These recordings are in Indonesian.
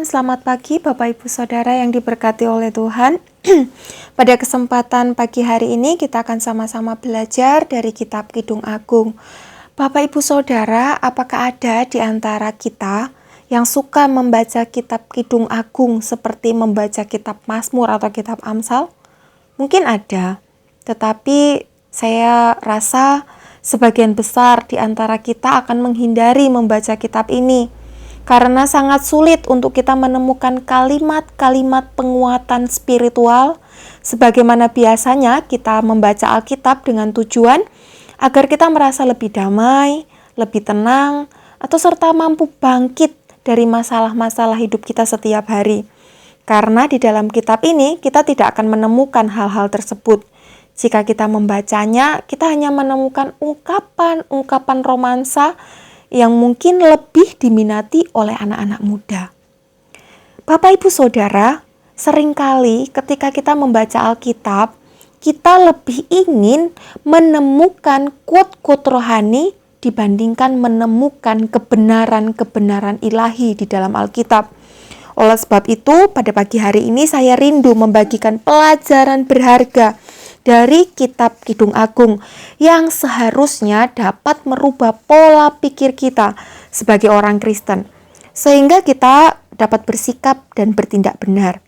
Selamat pagi Bapak Ibu Saudara yang diberkati oleh Tuhan. Pada kesempatan pagi hari ini kita akan sama-sama belajar dari kitab Kidung Agung. Bapak Ibu Saudara, apakah ada di antara kita yang suka membaca kitab Kidung Agung seperti membaca kitab Mazmur atau kitab Amsal? Mungkin ada, tetapi saya rasa sebagian besar di antara kita akan menghindari membaca kitab ini karena sangat sulit untuk kita menemukan kalimat-kalimat penguatan spiritual sebagaimana biasanya kita membaca Alkitab dengan tujuan agar kita merasa lebih damai, lebih tenang, atau serta mampu bangkit dari masalah-masalah hidup kita setiap hari. Karena di dalam kitab ini kita tidak akan menemukan hal-hal tersebut. Jika kita membacanya, kita hanya menemukan ungkapan-ungkapan romansa yang mungkin lebih diminati oleh anak-anak muda. Bapak Ibu Saudara, seringkali ketika kita membaca Alkitab, kita lebih ingin menemukan quote-quote rohani dibandingkan menemukan kebenaran-kebenaran ilahi di dalam Alkitab. Oleh sebab itu, pada pagi hari ini saya rindu membagikan pelajaran berharga dari kitab Kidung Agung yang seharusnya dapat merubah pola pikir kita sebagai orang Kristen, sehingga kita dapat bersikap dan bertindak benar.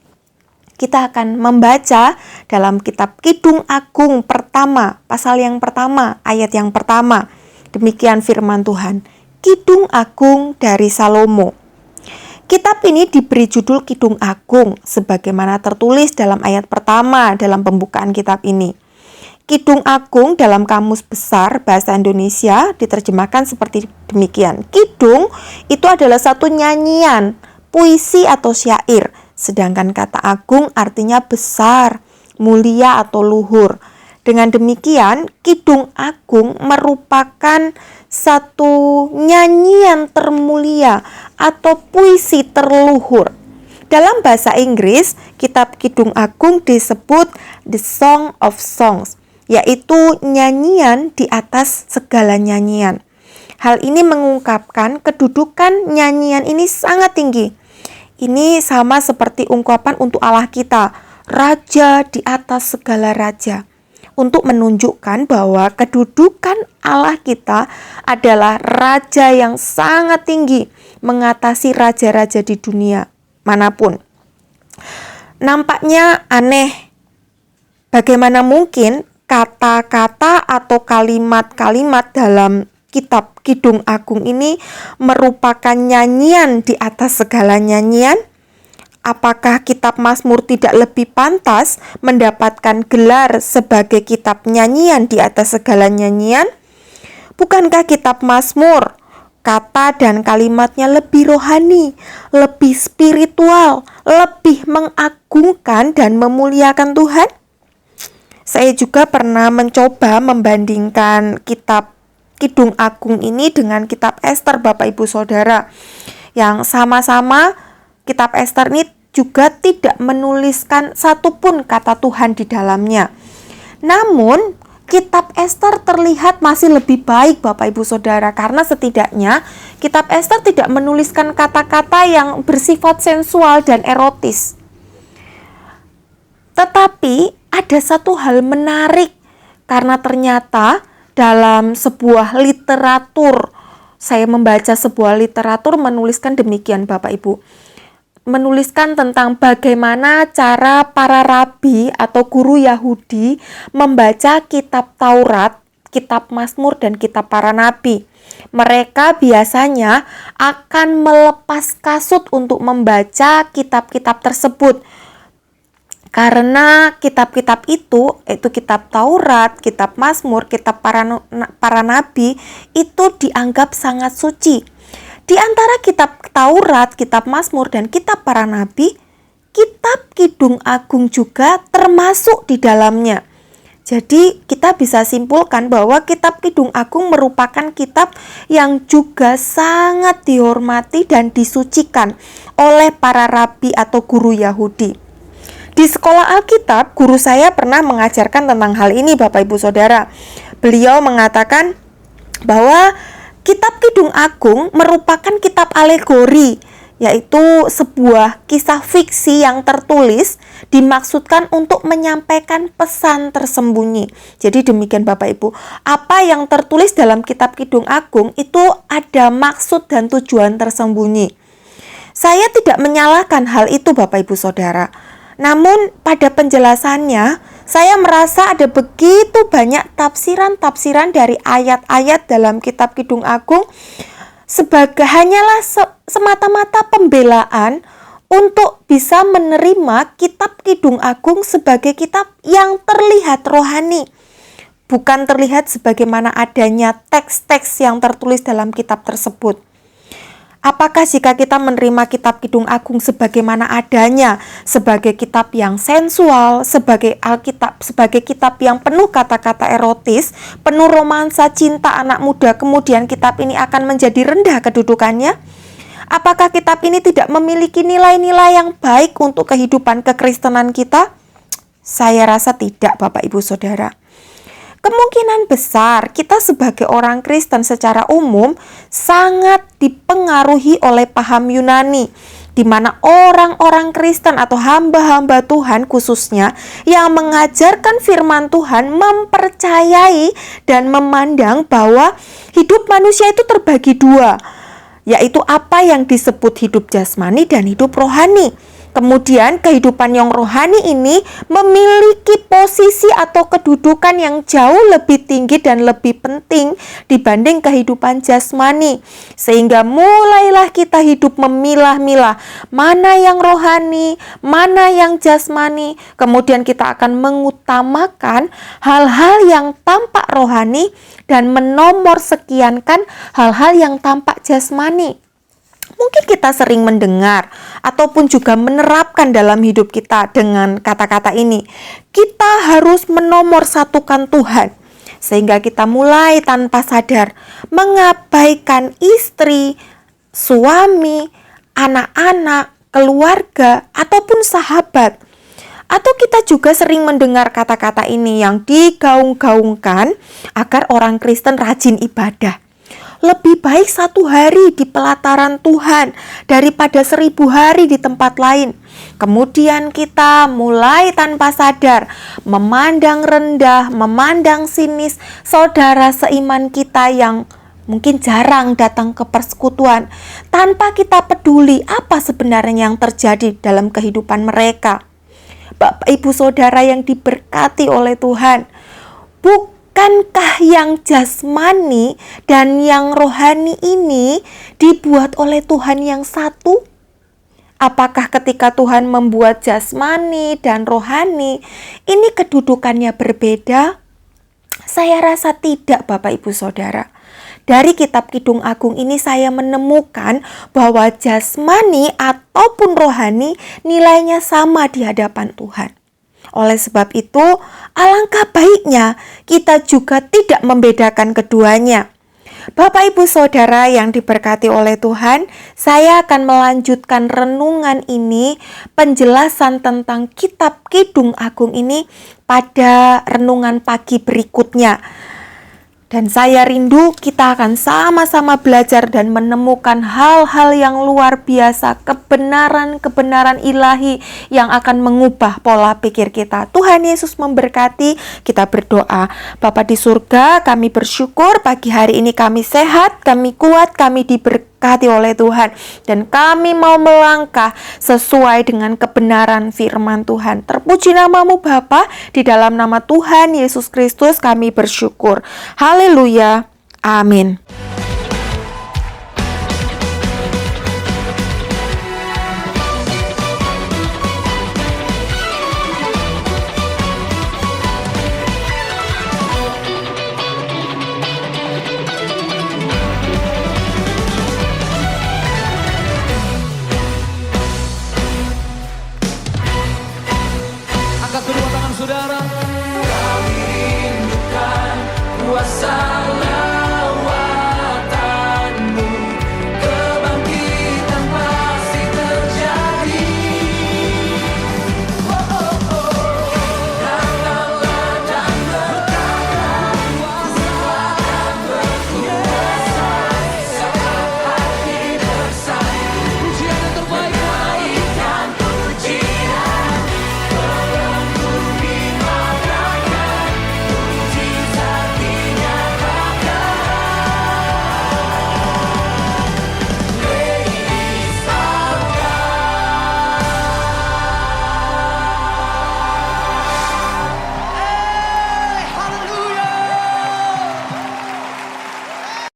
Kita akan membaca dalam kitab Kidung Agung pertama, pasal yang pertama, ayat yang pertama. Demikian firman Tuhan, Kidung Agung dari Salomo. Kitab ini diberi judul Kidung Agung sebagaimana tertulis dalam ayat pertama dalam pembukaan kitab ini. Kidung Agung dalam Kamus Besar Bahasa Indonesia diterjemahkan seperti demikian. Kidung itu adalah satu nyanyian, puisi atau syair, sedangkan kata agung artinya besar, mulia atau luhur. Dengan demikian, Kidung Agung merupakan satu nyanyian termulia atau puisi terluhur. Dalam bahasa Inggris, kitab Kidung Agung disebut The Song of Songs, yaitu nyanyian di atas segala nyanyian. Hal ini mengungkapkan kedudukan nyanyian ini sangat tinggi. Ini sama seperti ungkapan untuk Allah kita, Raja di atas segala raja, untuk menunjukkan bahwa kedudukan Allah kita adalah Raja yang sangat tinggi, mengatasi raja-raja di dunia manapun. Nampaknya aneh, bagaimana mungkin kata-kata atau kalimat-kalimat dalam kitab Kidung Agung ini merupakan nyanyian di atas segala nyanyian? Apakah kitab Mazmur tidak lebih pantas mendapatkan gelar sebagai kitab nyanyian di atas segala nyanyian? Bukankah kitab Mazmur, kata dan kalimatnya lebih rohani, lebih spiritual, lebih mengagungkan dan memuliakan Tuhan? Saya juga pernah mencoba membandingkan kitab Kidung Agung ini dengan kitab Ester, Bapak Ibu Saudara, yang sama-sama kitab Ester ini juga tidak menuliskan satupun kata Tuhan di dalamnya. Namun, kitab Ester terlihat masih lebih baik Bapak Ibu Saudara, karena setidaknya kitab Ester tidak menuliskan kata-kata yang bersifat sensual dan erotis. Tetapi ada satu hal menarik, karena ternyata dalam sebuah literatur, saya membaca sebuah literatur menuliskan demikian Bapak Ibu, menuliskan tentang bagaimana cara para rabi atau guru Yahudi membaca kitab Taurat, kitab Mazmur, dan kitab para nabi. Mereka biasanya akan melepas kasut untuk membaca kitab-kitab tersebut. Karena kitab-kitab itu, yaitu kitab Taurat, kitab Mazmur, kitab para nabi, itu dianggap sangat suci. Di antara kitab Taurat, kitab Mazmur, dan kitab para nabi, kitab Kidung Agung juga termasuk di dalamnya. Jadi kita bisa simpulkan bahwa kitab Kidung Agung merupakan kitab yang juga sangat dihormati dan disucikan oleh para rabi atau guru Yahudi. Di sekolah Alkitab, guru saya pernah mengajarkan tentang hal ini Bapak Ibu Saudara. Beliau mengatakan bahwa kitab Kidung Agung merupakan kitab alegori yaitu sebuah kisah fiksi yang tertulis dimaksudkan untuk menyampaikan pesan tersembunyi. Jadi demikian Bapak Ibu, apa yang tertulis dalam kitab Kidung Agung itu ada maksud dan tujuan tersembunyi. Saya tidak menyalahkan hal itu Bapak Ibu Saudara. Namun pada penjelasannya, saya merasa ada begitu banyak tafsiran-tafsiran dari ayat-ayat dalam kitab Kidung Agung sebagai hanyalah semata-mata pembelaan untuk bisa menerima kitab Kidung Agung sebagai kitab yang terlihat rohani, bukan terlihat sebagaimana adanya teks-teks yang tertulis dalam kitab tersebut. Apakah jika kita menerima kitab Kidung Agung sebagaimana adanya, sebagai kitab yang sensual, sebagai Alkitab, sebagai kitab yang penuh kata-kata erotis, penuh romansa cinta anak muda, kemudian kitab ini akan menjadi rendah kedudukannya? Apakah kitab ini tidak memiliki nilai-nilai yang baik untuk kehidupan kekristenan kita? Saya rasa tidak, Bapak Ibu Saudara. Kemungkinan besar kita sebagai orang Kristen secara umum sangat dipengaruhi oleh paham Yunani, di mana orang-orang Kristen atau hamba-hamba Tuhan khususnya yang mengajarkan firman Tuhan mempercayai dan memandang bahwa hidup manusia itu terbagi dua, yaitu apa yang disebut hidup jasmani dan hidup rohani. Kemudian kehidupan yang rohani ini memiliki posisi atau kedudukan yang jauh lebih tinggi dan lebih penting dibanding kehidupan jasmani. Sehingga mulailah kita hidup memilah-milah mana yang rohani, mana yang jasmani. Kemudian kita akan mengutamakan hal-hal yang tampak rohani dan menomor sekiankan hal-hal yang tampak jasmani. Mungkin kita sering mendengar ataupun juga menerapkan dalam hidup kita dengan kata-kata ini. Kita harus menomorsatukan Tuhan. Sehingga kita mulai tanpa sadar mengabaikan istri, suami, anak-anak, keluarga, ataupun sahabat. Atau kita juga sering mendengar kata-kata ini yang digaung-gaungkan agar orang Kristen rajin ibadah. Lebih baik 1 hari di pelataran Tuhan daripada 1000 hari di tempat lain. Kemudian kita mulai tanpa sadar memandang rendah, memandang sinis saudara seiman kita yang mungkin jarang datang ke persekutuan, tanpa kita peduli apa sebenarnya yang terjadi dalam kehidupan mereka. Bapak Ibu Saudara yang diberkati oleh Tuhan, bukankah yang jasmani dan yang rohani ini dibuat oleh Tuhan yang satu? Apakah ketika Tuhan membuat jasmani dan rohani, ini kedudukannya berbeda? Saya rasa tidak, Bapak Ibu Saudara. Dari kitab Kidung Agung ini saya menemukan bahwa jasmani ataupun rohani nilainya sama di hadapan Tuhan. Oleh sebab itu, alangkah baiknya kita juga tidak membedakan keduanya. Bapak Ibu Saudara yang diberkati oleh Tuhan, saya akan melanjutkan renungan ini, penjelasan tentang kitab Kidung Agung ini pada renungan pagi berikutnya. Dan saya rindu kita akan sama-sama belajar dan menemukan hal-hal yang luar biasa, kebenaran-kebenaran ilahi yang akan mengubah pola pikir kita. Tuhan Yesus memberkati. Kita berdoa. Bapa di surga, kami bersyukur pagi hari ini kami sehat, kami kuat, kami diberkati oleh Tuhan. Dan kami mau melangkah sesuai dengan kebenaran firman Tuhan. Terpuji namamu Bapa, di dalam nama Tuhan Yesus Kristus kami bersyukur. Haleluya. Amin.